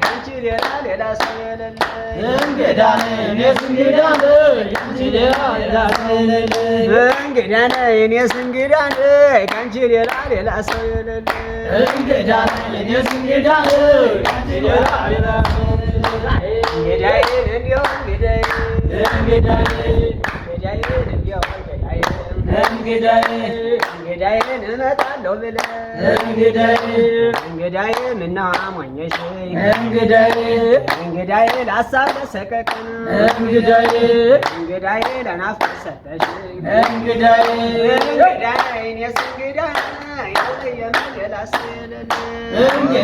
ካንቺ ሌላ ሌላ ሰው የሌለ እንግዳ ነኝ እኔስ እንግዳ ነኝ ካንቺ ሌላ ሌላ ሰው የሌለ እንግዳ ነኝ እኔስ እንግዳ ነኝ ካንቺ ሌላ ሌላ ሰው የሌለ እንግዳ ነኝ እኔስ እንግዳ ነኝ ካንቺ ሌላ ሌላ ሰው የሌለ እንግዳዬ እንዲያው እንግዳዬ እንግዳዬ እንዲያው እንግዳዬን እመጣለሁ ብለህ እንግዳዬ ምነው አሞኘሽኝ እንግዳዬ ለሀሳብ ለሰቀቀን እንግዳዬ ለናፍቆት ሰጠሽኝ እንግዳዬ እኔስ እንግዳ ያልተየመ ሌላ ሰው የሌለ እንዲያው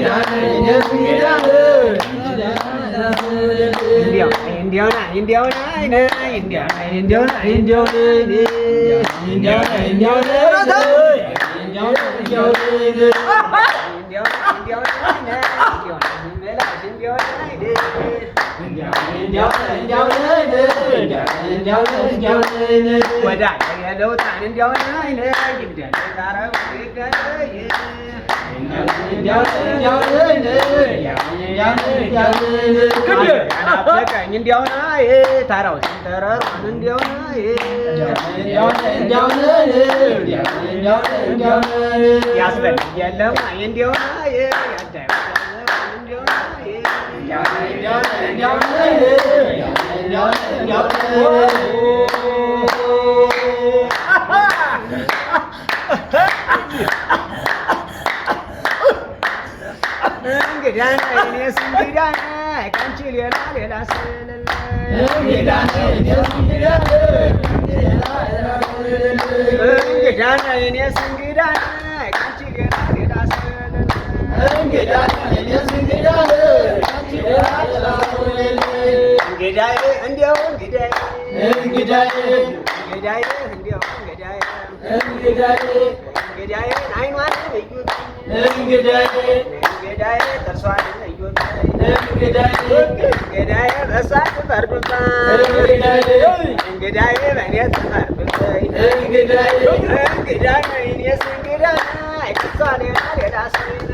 ካንቺ ሌላ ሌላ ሰው የሌለ እንግዳ ነኝ እኔስ እንግዳ ነኝ ካንቺ ሌላ ሌላ ሰው የሌለ እንግዳዬ እንዲያው እንግዳዬ እንዲያው እንግዳዬ አይኗን እዩት እንግዳዬ ጥርሷን እዩት እንግዳዬ በእሷ ትፈርዱባት እንግዳዬ በእኔ ትፈርዱብኝ እንግዳዬ እኔስ እንግዳ ነኝ ከእሷ ሌላ ሌላ ሰው የሌለ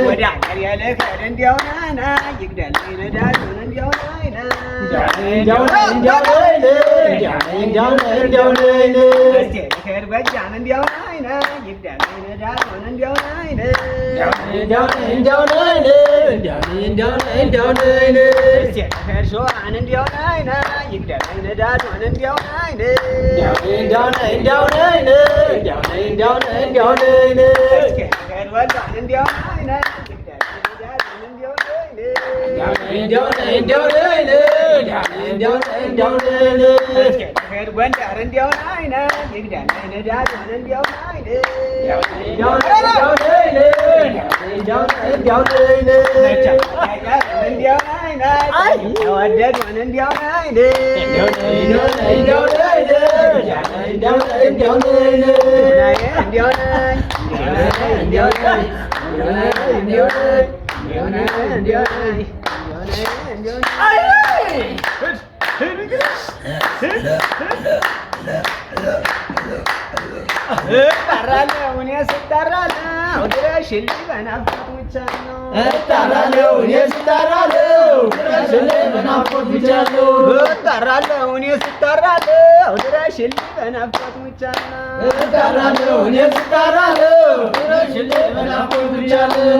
ወደ አገር ያለከድ እንዲያው ናና ይግደልኝ ነዳጁን እንዲያው ናይና እስቴ ልከድ በጃን እንዲያው ናይና ይግደልኝ ነዳጁን እንዲያው ናይና እስቴ ልከድ ሾራን እንዲያው ናይና ይግደልኝ ነዳጁን እንዲያው ናይና እስቴ ልከድ ወሏን እንዲያው ናይና ጎንደር እንዲያው ናይነ ይግደልኝ ነዳጁን እንዲያው ናይነ እንዲያው ናይነ የወደዱን እንዲያው ናይነ እጠራለሁ እኔ ስጠራለሁ ድረሽልኝ በናፍቆት ብቻ ነው እጠራለሁ እኔ ስጠራለሁ ድረሽልኝ በናፍቆት ብቻ ነው እጠራለሁ እኔ ስጠራለሁ ድረሽልኝ በናፍቆት ብቻ ነው እጠራለሁ እኔ ስጠራለሁ ድረሽልኝ በናፍቆት ብቻ ነው